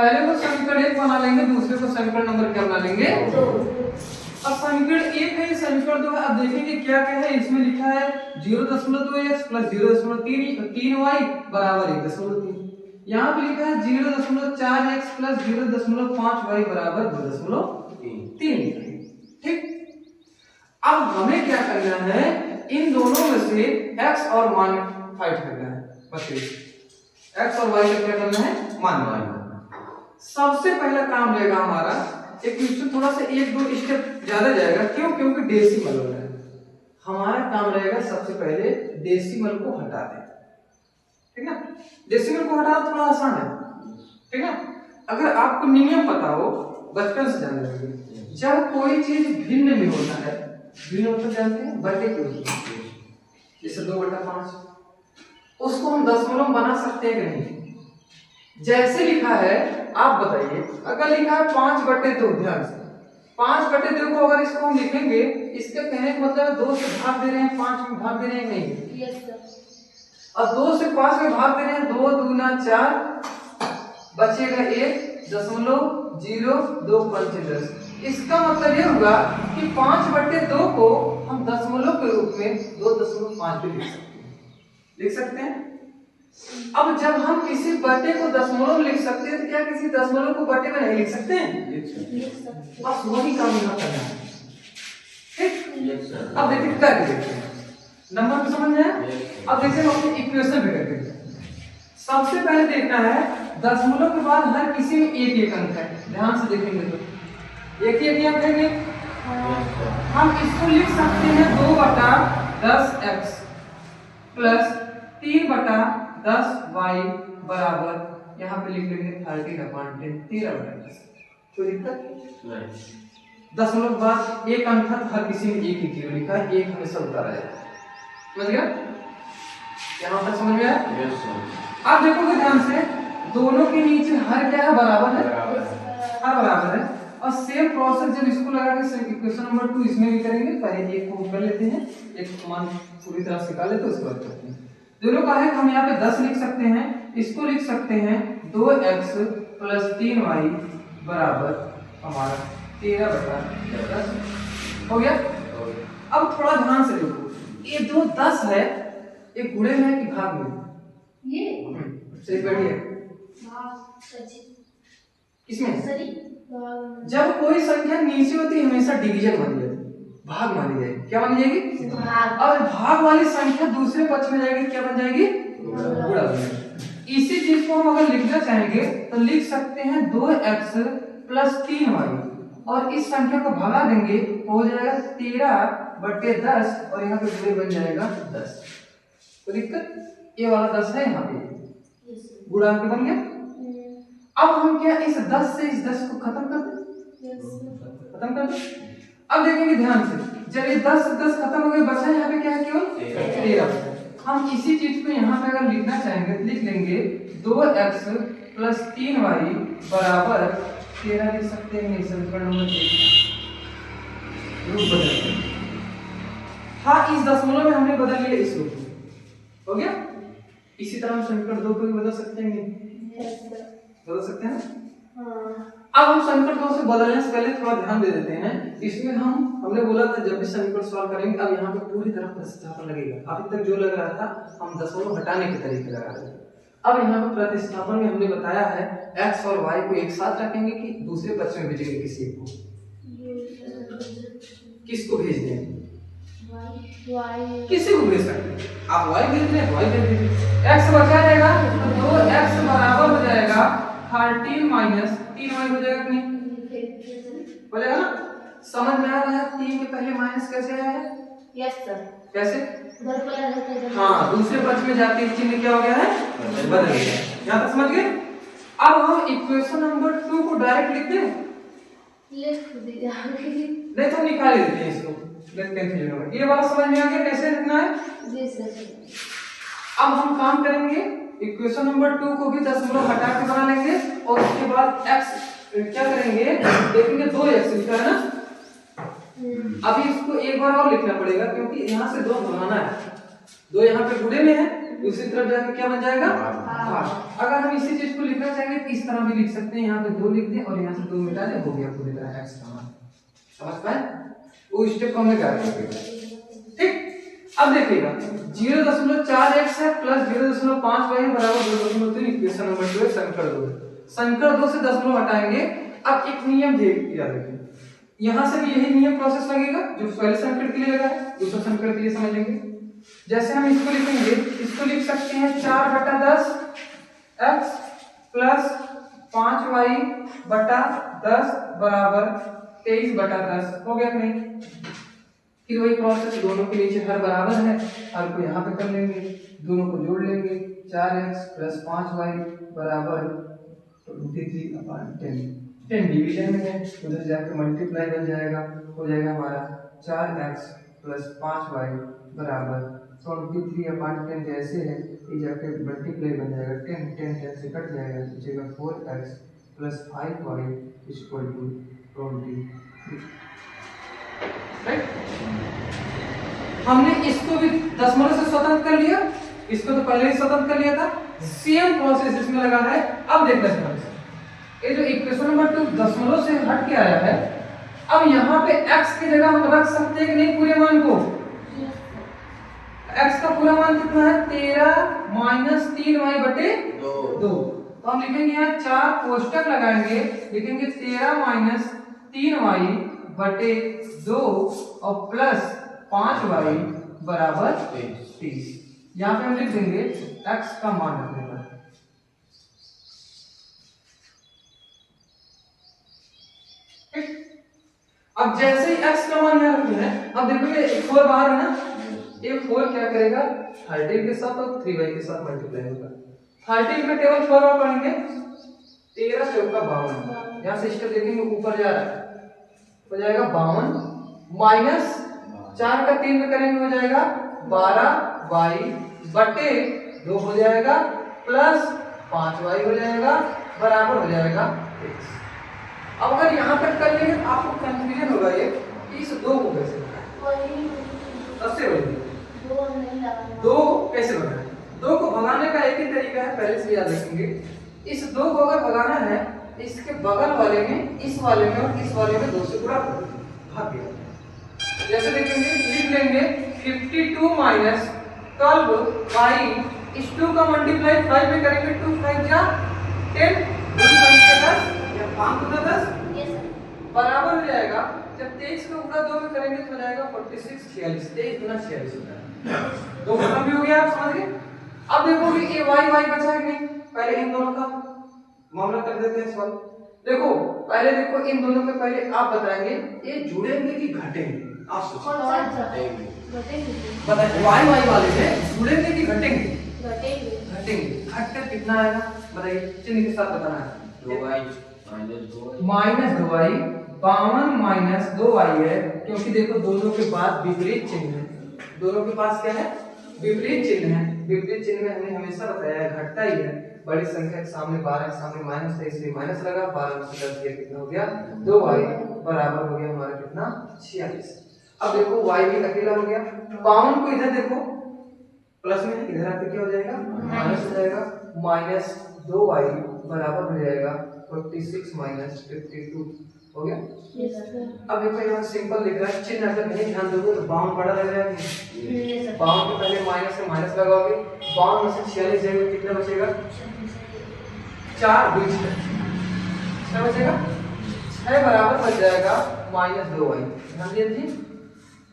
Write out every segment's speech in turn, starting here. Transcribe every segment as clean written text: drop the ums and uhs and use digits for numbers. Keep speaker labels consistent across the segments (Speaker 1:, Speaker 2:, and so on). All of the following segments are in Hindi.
Speaker 1: पहले को समीकरण 1 बना लेंगे, दूसरे को समीकरण नंबर क्या बना लेंगे 2। अब समीकरण 1 है, समीकरण 2 है। अब देखेंगे क्या क्या है। इसमें लिखा है 0.2x प्लस 0.3y बराबर 1.3। यहाँ पे लिखा है 0.4x प्लस 0.5y बराबर 2.3। ठीक। अब हमें क्या करना है, इन दोनों में से x और मान फाइंड करना है। बताइए x और y का क्या करना है, मान निकालना है। सबसे पहला काम रहेगा हमारा, एक क्वेश्चन थोड़ा सा 1-2 स्टेप ज्यादा जाएगा। क्यों? क्योंकि डेसिमल हो रहा है। हमारा काम रहेगा सबसे पहले डेसिमल को हटा दें। ठीक है, डेसिमल को हटाना थोड़ा आसान है। ठीक है, अगर आपको नियम पता हो, बचपन से जान लेंगे, जब कोई चीज भिन्न में होता है, भिन्न मतलब जानते हैं, बटे के होता है, जैसे 2/5, उसको हम दशमलव बना सकते हैं कि नहीं? जैसे लिखा है, आप बताइए, अगर लिखा है 5/2, ध्यान से 5/2 को अगर इसको हम लिखेंगे, इसके कहने का मतलब 2 से भाग दे रहे हैं, 5 में भाग दे रहे हैं नहीं? Yes sir. अब 2 से 5 में भाग दे रहे हैं, 2 दूना 4, बचेगा 1.02 इसका मतलब ये होगा कि 5/2 को हम दशमलव के रूप में 2.5 भी लिख सकते हैं। अब जब हम किसी बटे को दशमलव में लिख सकते हैं, तो क्या किसी दशमलव को बटे में नहीं लिख सकते हैं? लिख सकते हैं। बस वही काम यहाँ करना है। ठीक, अब देखिए कर देखते हैं, नंबर तो समझ में आया। अब देखिए हम अपने इक्वेशन पे करते हैं। सबसे पहले देखना है, दशमलव के बाद हर किसी में एक अंक है। ध्यान से देखेंगे तो एक अंक है। हम इसको लिख सकते हैं 2/10x प्लस 3/10y बराबर, यहाँ पे लिख लेंगे 13/10, 13/10। कोई दिक्कत नहीं। दशमलव के बाद एक अंक था, हर किसी में एक ही लिखा है, एक हमेशा उतारा जाएगा। समझ गया? यहाँ तक समझ में आया? अब देखोगे ध्यान से, दोनों के नीचे हर क्या है, बराबर है, हर बराबर है। और सेम प्रोसेस जब इसको लगा के इक्वेशन नंबर 2 इसमें भी करेंगे। पहले एक को कर लेते हैं, एक मान पूरी तरह से निकाल लेते हैं, उसके बाद करते हैं। दोनों का है, हम यहाँ पे 10 लिख सकते हैं, इसको लिख सकते हैं 2x प्लस 3y बराबर हमारा 13/10 हो गया। अब थोड़ा ध्यान से देखो, ये जो 10 है, ये गुणे में है कि भाग में? ये सही बढ़िया किसमें? जब कोई संख्या नीचे होती है, हमेशा डिवीजन मानी जाती है, भाग मानी जाएगी। क्या मानी जाएगी? भाग। और भाग वाली संख्या दूसरे पक्ष में जाएगी, क्या बन जाएगी? गुणा बन जाएगी। इसी चीज को हम अगर लिखना चाहेंगे तो लिख सकते हैं 2x प्लस 3y, और इस संख्या को भगा देंगे, हो जाएगा 13/10, और यहाँ पे गुणे बन जाएगा 10। तो दिक्कत, ये वाला 10 है, यहाँ पे गुणांक बन गया। अब हम क्या इस 10 से इस 10 को खत्म कर दें? खत्म कर दें। अब देखेंगे ध्यान से, जब ये 10 से 10 खत्म हो गए, बचा यहाँ पे क्या है, केवल 13। हम इसी चीज को यहाँ पे अगर लिखना चाहेंगे तो लिख लेंगे 2x प्लस 3y बराबर 13 लिख सकते हैं। समीकरण नंबर 1 रूप बदल, हाँ इस दशमलव में हमने बदल लिया, इस रूप हो गया। इसी तरह हम समीकरण 2 को भी बदल सकते हैं, बदल सकते हैं ना। अब हम समीकरण 2 से बदलने से पहले थोड़ा ध्यान दे देते हैं। इसमें हमने बोला था जब भी समीकरण सॉल्व करेंगे, अब यहाँ पे पूरी तरह प्रतिस्थापन लगेगा। अभी तक जो लग रहा था, हम दशमलव हटाने के तरीके लगा रहे थे। अब यहाँ पे प्रतिस्थापन में हमने बताया है, x और y को एक साथ रखेंगे कि दूसरे पक्ष में भेजेंगे किसी को? किसको भेज दें? किसी को भेज सकते हैं। आप y भेज दें, y भेज दीजिए। x बचा रहेगा तो 2x बराबर हो जाएगा 13 माइनस 3y हो जाएगा कि नहीं? हो जाएगा ना? समझ में आ रहा है? 3 के पहले माइनस कैसे आया है?
Speaker 2: Yes sir.
Speaker 1: कैसे? हाँ, दूसरे पक्ष में जाते ही चिन्ह क्या हो गया है? बदल गया। यहाँ तक समझ गए? अब हम इक्वेशन नंबर 2 को डायरेक्ट लिख दें?
Speaker 2: लिख दीजिए।
Speaker 1: नहीं तो निकाल देते हैं इसको। ये वाला समझ में आ गया कैसे लिखना है?
Speaker 2: जी सर।
Speaker 1: अब हम काम करेंगे, इक्वेशन नंबर 2 को भी दशमलव हटा के बना लेंगे, और उसके बाद x क्या करेंगे, देखेंगे 2x लिखा है ना। अभी इसको एक बार और लिखना पड़ेगा, क्योंकि यहाँ से 2 घटाना है, 2 यहाँ पे गुणे में है, दूसरी तरफ जाके क्या बन जाएगा भाग। अगर हम इसी चीज को लिखना चाहेंगे तो इस तरह भी लिख सकते हैं, यहाँ पे 2 लिख दें और यहाँ से 2 मिटा दें, हो गया पूरी तरह x का मान। समझ पाए? वो स्टेप को हमने क्या किया। ठीक, अब देखिएगा 0.4x है प्लस 0.5y है बराबर 2.3। इक्वेशन नंबर 2 है संकर 2। संकर 2 से दशमलव हटाएंगे। अब एक नियम याद रखिए, यहां से भी यही नियम प्रोसेस लगेगा जो पहले संकर के लिए लगा है, दूसरे संकर के लिए समझेंगे। जैसे हम इसको लिखेंगे, इसको लिख सकते हैं 4/10 x प्लस 5y बटा 10 बराबर 23/10। हो गया नहीं? फिर वही प्रोसेस, दोनों के नीचे हर बराबर है, हर को यहाँ पे कर लेंगे, दोनों को जोड़ लेंगे। 4x प्लस 5y बराबर 23/10। 10 डिवीजन में है, उधर जाकर मल्टीप्लाई बन जाएगा, हो जाएगा हमारा 4x प्लस 5y बराबर 23/10। जैसे है ये जाके मल्टीप्लाई बन जाएगा, 10 से कट जाएगा, बचेगा 4x plus 5y equal to 23। Right? हमने इसको भी दशमलव से स्वतंत्र कर लिया, इसको तो पहले ही स्वतंत्र कर लिया था। सेम प्रोसेस इसमें लगा है। अब देख लेते हैं, ये जो इक्वेशन नंबर 2 दशमलव से हट के आया है, अब यहाँ पे x की जगह हम रख सकते हैं कि नहीं पूरे मान को? x का पूरा मान कितना है? 13 - 3y/2। तो हम लिखेंगे यहाँ 4 कोष्टक लगाएंगे, लिखेंगे 13 - 3y/2 और प्लस 5y बराबर 23। यहाँ पे हम लिख देंगे x का मान रखने पर। अब जैसे ही x का मान यहाँ रखना है, अब देखो ये 4 बाहर है ना, ये 4 क्या करेगा 13 के साथ और 3y के साथ मल्टीप्लाई होगा। 13 में टेबल 4 और पढ़ेंगे, 13 चौका 52। यहाँ से स्टेप देखेंगे ऊपर जा रहा है, हो जाएगा 52 माइनस 4 का 3 में करेंगे, हो जाएगा 12y/2 हो जाएगा प्लस 5y हो जाएगा बराबर हो जाएगा 23। अब अगर यहाँ तक कर लेंगे तो आपको कंफ्यूजन होगा ये कि इस 2 को कैसे दो कैसे बनाए। 2 को भगाने का एक ही तरीका है, पहले से याद रखेंगे। इस 2 को अगर भगाना है, इसके बगल वाले में, इस वाले में और इस वाले में 2 से गुणा कर भाग गया। जैसे देखेंगे, लिख लेंगे 52 माइनस 12y इस 2 का मल्टीप्लाई 5 में करेंगे, 2 5 जा 10 2 5 10 या 5 गुना 10 बराबर हो जाएगा। जब 23 को गुना 2 में करेंगे तो हो जाएगा 46 46 23 गुना 46 होता है। 2 खत्म भी हो गया, आप समझ गए। अब देखोगे ये y बचा है नहीं, पहले इन दोनों का मामला कर देते हैं सॉल्व। देखो पहले देखो इन दोनों के पहले आप बताएंगे ये जुड़ेंगे कि घटेंगे। आप सोचो बताइए y वाले में जुड़ेंगे कि घटेंगे? घटेंगे। घटकर कितना आएगा बताइए, चिन्ह के साथ बताना है।
Speaker 3: 2y
Speaker 1: minus 2y 52 minus 2y है, क्योंकि देखो दोनों के पास विपरीत चिन्ह है। दोनों के पास क्या है? विपरीत चिन्ह है। विपरीत चिन्ह में हमने हमेशा बताया है घटता ही है। बड़ी संख्या के सामने 12 के सामने माइनस है, इसलिए माइनस लगा। 12 में से 10 दिया, कितना हो गया 2y बराबर हो गया हमारा कितना 46। अब देखो y भी अकेला हो गया, 52 को इधर देखो प्लस में, इधर आके क्या हो जाएगा माइनस हो जाएगा। माइनस 2y बराबर हो जाएगा 46 माइनस 52 हो गया। अब देखो यहाँ सिंपल लिख रहा है, चिन्ह अगर नहीं ध्यान दोगे तो 52 बड़ा लग जाएगा। 52 के पहले माइनस से माइनस लगाओगे, 52 में से 46 जाएगा, कितना बचेगा 4 2 6 बचेगा। 6 बराबर बच जाएगा माइनस 2y। ध्यान दीजिए,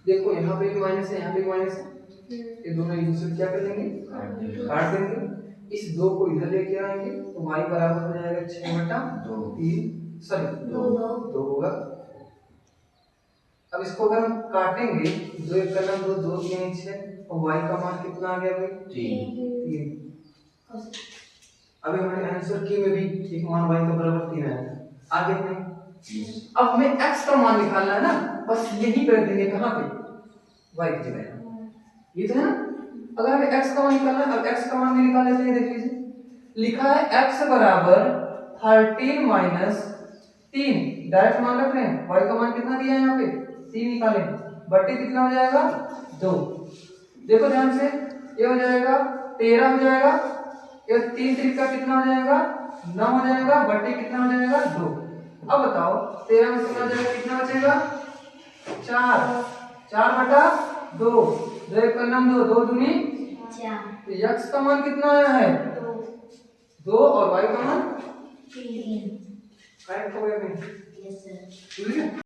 Speaker 1: देखो यहाँ पे भी माइनस है, यहाँ पे भी माइनस है, ये दोनों एक दूसरे क्या कर लेंगे काट देंगे। इस 2 को इधर लेके आएंगे तो y बराबर हो जाएगा 6/2 सॉरी 2 होगा। अब इसको अगर हम काटेंगे, 2 1 का 2 2 3 6 और y का मान कितना आ गया भाई 3। अभी हमारे आंसर की में भी एक मान y का बराबर 3 आया। आगे में अब हमें x का मान निकालना है ना, बस यही कर देंगे कहां पे y की जगह, ये तो है ना। अगर हमें x का मान निकालना है, अब x का मान भी निकाल लेते हैं। देख लीजिए, लिखा है x बराबर 13 माइनस 3, डायरेक्ट मान रख रहे हैं। y का मान कितना दिया है यहाँ पे 3 निकालें, बट्टे कितना हो जाएगा 2। देखो ध्यान से, ये हो जाएगा 13 हो जाएगा, ये 3 3 का कितना हो जाएगा 9 हो जाएगा, बटे कितना हो जाएगा 2। अब बताओ 13 में से 9 जाएगा कितना बचेगा 4, 4 बटा 2, 2 एक कलम 2, 2 दूनी
Speaker 2: 4
Speaker 1: तो x का मान कितना आया है 2 और y का मान
Speaker 2: 3
Speaker 1: करेक्ट हो गया।
Speaker 2: Yes sir.
Speaker 1: ठीक है।